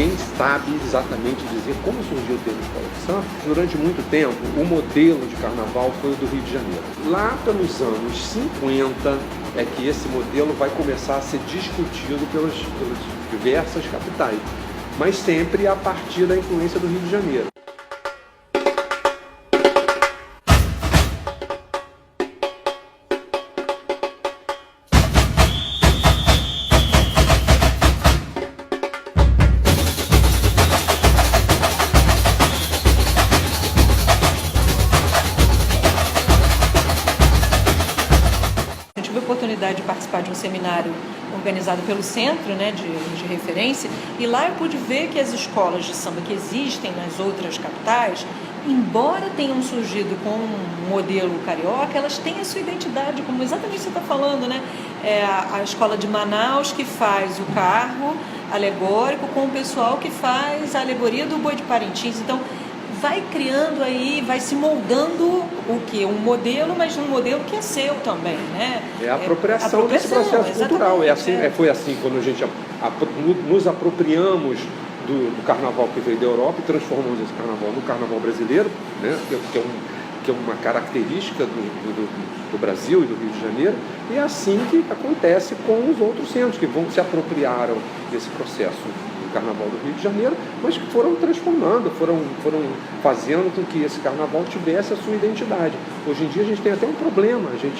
ninguém sabe exatamente dizer como surgiu o termo escola de samba. Durante muito tempo, o modelo de carnaval foi o do Rio de Janeiro. Lá pelos anos 50 é que esse modelo vai começar a ser discutido pelas diversas capitais, mas sempre a partir da influência do Rio de Janeiro. Tive a oportunidade de participar de um seminário organizado pelo Centro, né, de referência, e lá eu pude ver que as escolas de samba que existem nas outras capitais, embora tenham surgido com um modelo carioca, elas têm a sua identidade, como exatamente você está falando, né? É a escola de Manaus que faz o carro alegórico com o pessoal que faz a alegoria do Boi de Parintins. Então, vai criando aí, vai se moldando o que? Um modelo, mas um modelo que é seu também, né? É a apropriação desse processo cultural. Foi assim quando a gente nos apropriamos do carnaval que veio da Europa e transformamos esse carnaval no carnaval brasileiro, né? Que é uma característica do Brasil e do Rio de Janeiro, e é assim que acontece com os outros centros que se apropriaram desse processo do Carnaval do Rio de Janeiro, mas que foram transformando, foram fazendo com que esse Carnaval tivesse a sua identidade. Hoje em dia a gente tem até um problema, nesse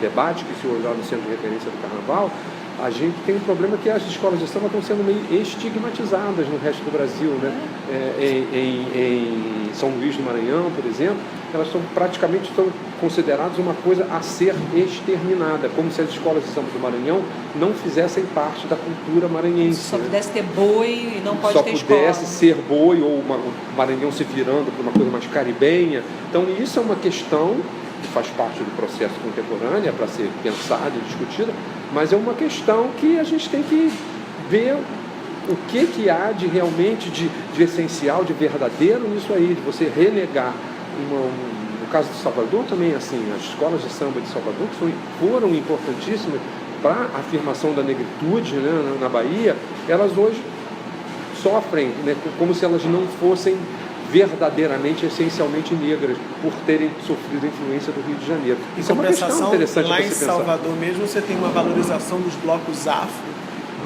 debate que se olhar no centro de referência do Carnaval, a gente tem um problema que as escolas de samba estão sendo meio estigmatizadas no resto do Brasil, né? Em São Luís do Maranhão, por exemplo, elas praticamente estão consideradas uma coisa a ser exterminada, como se as escolas de samba do Maranhão não fizessem parte da cultura maranhense. Só pudesse ter boi e não pode ter escola. Só pudesse ser boi, ou o Maranhão se virando para uma coisa mais caribenha. Então isso é uma questão que faz parte do processo contemporâneo, é para ser pensada e discutida, mas é uma questão que a gente tem que ver o que há de realmente de essencial, de verdadeiro nisso aí, de você renegar no caso de Salvador também, assim, as escolas de samba de Salvador, que foram importantíssimas para a afirmação da negritude, né, na Bahia, elas hoje sofrem, né, como se elas não fossem verdadeiramente, essencialmente negras, por terem sofrido a influência do Rio de Janeiro. Isso é uma questão interessante lá para em se pensar. Salvador mesmo, você tem uma valorização dos blocos afro,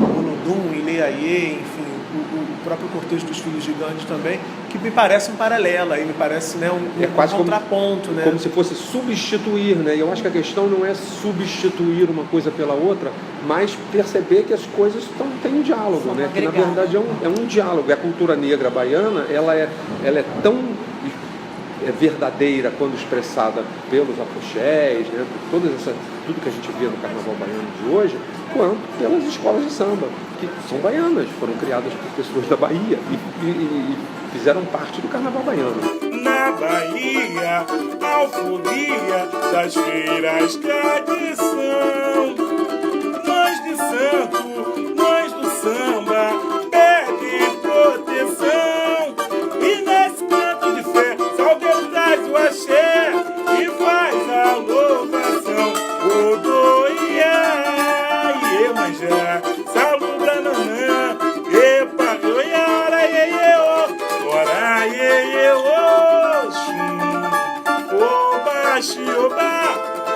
Olodum, Ileaie, enfim, o próprio cortejo dos Filhos Gigantes também, que me parece um paralelo, aí me parece, né, um quase contraponto. Como se fosse substituir, né? E eu acho que a questão não é substituir uma coisa pela outra, mas perceber que as coisas têm um diálogo, né? Que na verdade é um diálogo. E a cultura negra baiana, ela é tão verdadeira quando expressada pelos afoxés, né? Tudo que a gente vê no carnaval baiano de hoje, quanto pelas escolas de samba, que são baianas, foram criadas por pessoas da Bahia e fizeram parte do carnaval baiano. Na Bahia, alforria das feiras tradição, mães de santo, mães do samba, pede proteção, e nesse canto de fé, Salgueiro traz o axé e faz a louvação. Odoiá, Iemanjá, Salubra Nanã, Epa, Oiara, Ieô, Ora, Ieô, Oxum, Oba, Xiobá,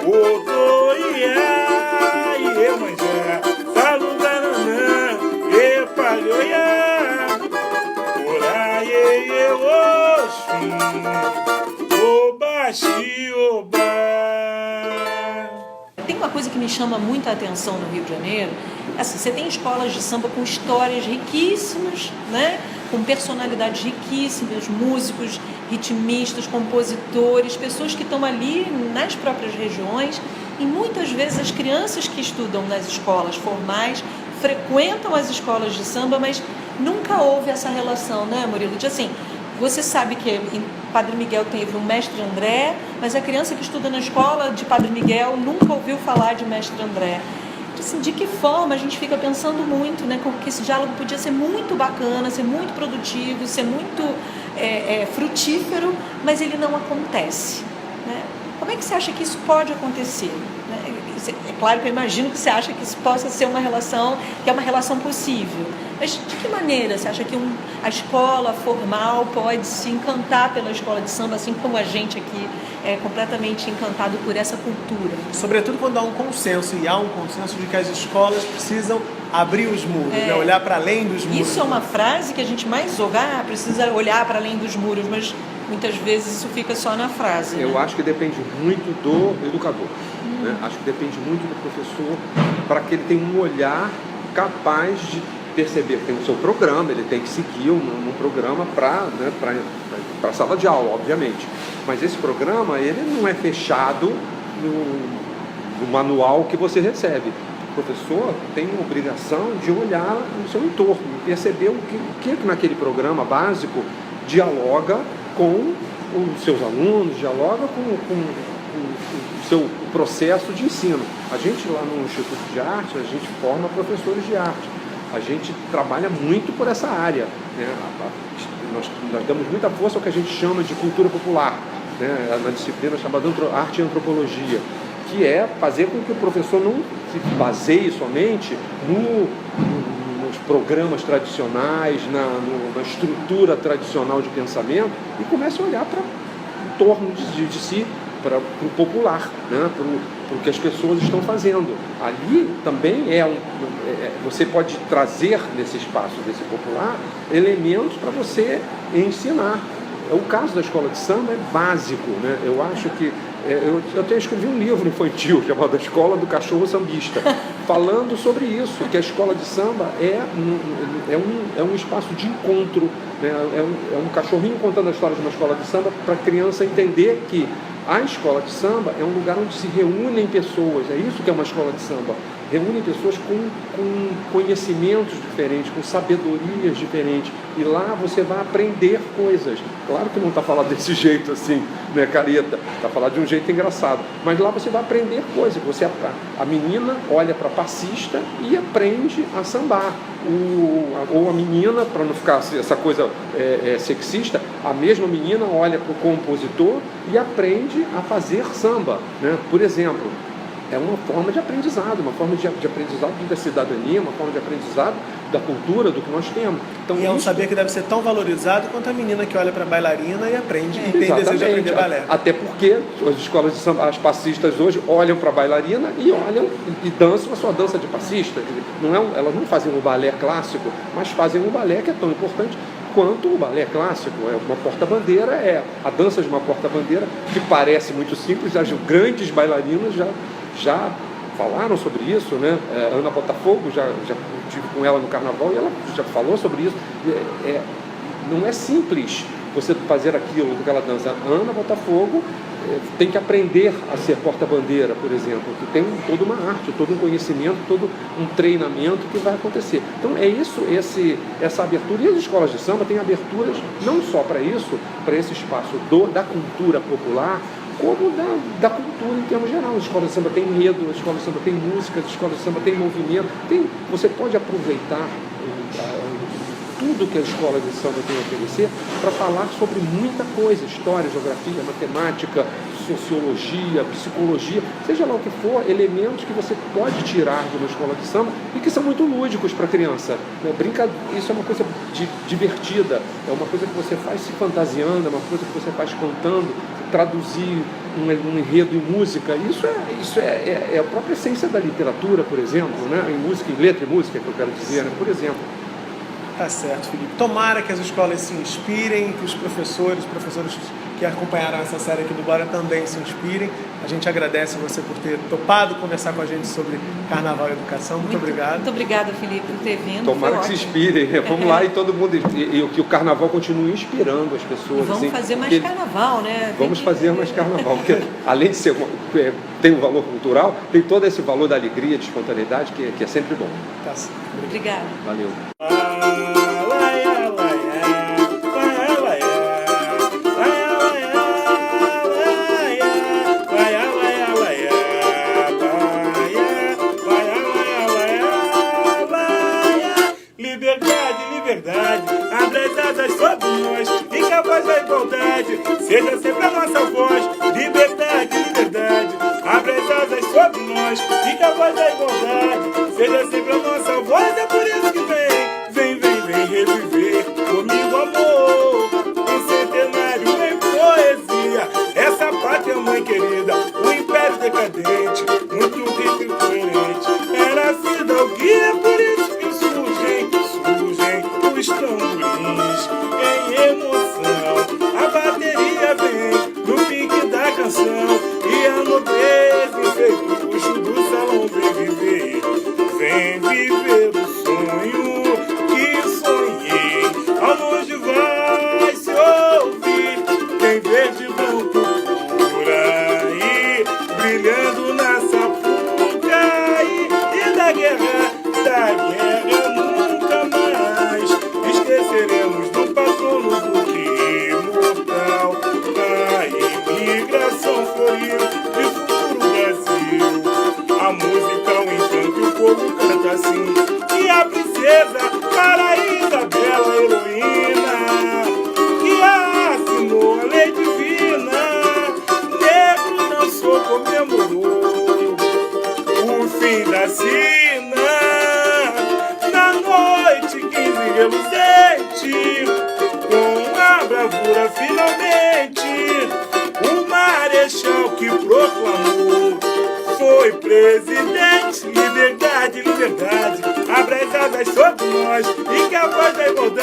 Odoiá, Iemanjá, Salubra Nanã, Epa, Oiá, Ora, Ieô, Oxum, Oba, Xiobá. Tem uma coisa que me chama muita atenção no Rio de Janeiro, assim, você tem escolas de samba com histórias riquíssimas, né? Com personalidades riquíssimas, músicos, ritmistas, compositores, pessoas que estão ali nas próprias regiões, e muitas vezes as crianças que estudam nas escolas formais frequentam as escolas de samba, mas nunca houve essa relação, né, Murilo? De assim, você sabe que em Padre Miguel teve um mestre André, mas a criança que estuda na escola de Padre Miguel nunca ouviu falar de mestre André. Assim, de que forma a gente fica pensando muito, né, que esse diálogo podia ser muito bacana, ser muito produtivo, ser muito frutífero, mas ele não acontece, né? Como é que você acha que isso pode acontecer, né? É claro que eu imagino que você acha que isso possa ser uma relação, que é uma relação possível. Mas de que maneira você acha que a escola formal pode se encantar pela escola de samba, assim como a gente aqui é completamente encantado por essa cultura? Sobretudo quando há um consenso, e há um consenso de que as escolas precisam abrir os muros, né? Olhar para além dos muros. Isso é uma frase que a gente mais ouve, precisa olhar para além dos muros, mas muitas vezes isso fica só na frase. Eu né? acho que depende muito do educador. Né? Acho que depende muito do professor para que ele tenha um olhar capaz de perceber que tem o seu programa, ele tem que seguir um programa para a sala de aula, obviamente. Mas esse programa, ele não é fechado no manual que você recebe. O professor tem uma obrigação de olhar no seu entorno, perceber o que naquele programa básico dialoga com os seus alunos, dialoga com o seu processo de ensino. A gente lá no Instituto de Arte, a gente forma professores de arte. A gente trabalha muito por essa área. Né? Nós damos muita força ao que a gente chama de cultura popular, né? Na disciplina chamada Arte e Antropologia, que é fazer com que o professor não se baseie somente nos programas tradicionais, na estrutura tradicional de pensamento, e comece a olhar para o torno de si, para o popular, né? para o que as pessoas estão fazendo. Ali também você pode trazer nesse espaço desse popular elementos para você ensinar. O caso da escola de samba é básico, né? Eu acho que eu até escrevi um livro infantil chamado A Escola do Cachorro Sambista, falando sobre isso, que a escola de samba é um espaço de encontro, né? É um cachorrinho contando a história de uma escola de samba para a criança entender que a escola de samba é um lugar onde se reúnem pessoas, é isso que é uma escola de samba. Reúnem pessoas com conhecimentos diferentes, com sabedorias diferentes, e lá você vai aprender coisas. Claro que não está falado desse jeito assim, né, careta? Está falado de um jeito engraçado, mas lá você vai aprender coisas. A menina olha para a passista e aprende a sambar. Ou a menina, para não ficar essa coisa sexista, a mesma menina olha para o compositor e aprende a fazer samba, né? Por exemplo. É uma forma de aprendizado, uma forma de aprendizado da cidadania, uma forma de aprendizado da cultura, do que nós temos. Então, e é um saber que deve ser tão valorizado quanto a menina que olha para a bailarina e aprende, e tem desejo de aprender balé. Até porque as escolas de samba, as passistas hoje olham para a bailarina e olham e dançam a sua dança de passista. Elas não fazem o balé clássico, mas fazem um balé que é tão importante quanto o balé clássico. É uma porta-bandeira, é a dança de uma porta-bandeira, que parece muito simples, as grandes bailarinas já falaram sobre isso, né? Ana Botafogo, já estive com ela no carnaval e ela já falou sobre isso. Não é simples você fazer aquilo que ela dança. Ana Botafogo tem que aprender a ser porta-bandeira, por exemplo, que tem toda uma arte, todo um conhecimento, todo um treinamento que vai acontecer. Então é isso, essa abertura. E as escolas de samba têm aberturas não só para isso, para esse espaço da cultura popular, como da cultura em termos gerais. A escola de samba tem enredo, a escola de samba tem música, a escola de samba tem movimento. Você pode aproveitar tudo que a escola de samba tem a oferecer para falar sobre muita coisa: história, geografia, matemática, sociologia, psicologia, seja lá o que for, elementos que você pode tirar de uma escola de samba e que são muito lúdicos para a criança. Isso é uma coisa própria é uma coisa que você faz se fantasiando, é uma coisa que você faz cantando, traduzir um enredo em música. Isso é a própria essência da literatura, por exemplo, né? Em música, em letra e música, que eu quero dizer, né? Por exemplo. Tá certo, Felipe. Tomara que as escolas se inspirem, que os professores que acompanharam essa série aqui do Bora também se inspirem. A gente agradece você por ter topado conversar com a gente sobre Carnaval e Educação. Muito obrigado. Muito obrigada, Felipe, por ter vindo. Tomara que se inspirem. Vamos lá, e todo mundo, e que o Carnaval continue inspirando as pessoas. Vamos fazer mais Carnaval, né? Vamos fazer mais Carnaval, porque além de ser tem um valor cultural, tem todo esse valor da alegria, de espontaneidade, que é sempre bom. Tá certo. Obrigada. Valeu. Liberdade, abre as asas sobre nós, incapaz da igualdade, seja sempre a nossa voz. Liberdade, abre as asas sobre nós. nós e que a voz da igualdade seja sempre a nossa voz. É por isso que vem reviver comigo, amor, um centenário em poesia. Essa pátria, mãe querida, o império decadente, muito rico e coerente, era a fidalguia. Por isso que surgem os tamborins em emoção. A bateria vem no pique da canção e a nobreza feito luxo do salão vem viver o sonho que sonhei. Ao longe vai se ouvir, tem verde e branco por aí, brilhando na sapuca e da guerra nunca mais esqueceremos do patrono do que imortal. A imigração floril de futuro Brasil, a música, o encanto e o povo canta assim. E a princesa Paraíba, bela heroína, que assinou a lei divina, negro dançou, comemorou o fim da sina. Na noite 15 reluzente, com a bravura finalmente, o marechal que proclamou foi presidente. Liberdade, liberdade, abra as asas sobre nós e que a voz da igualdade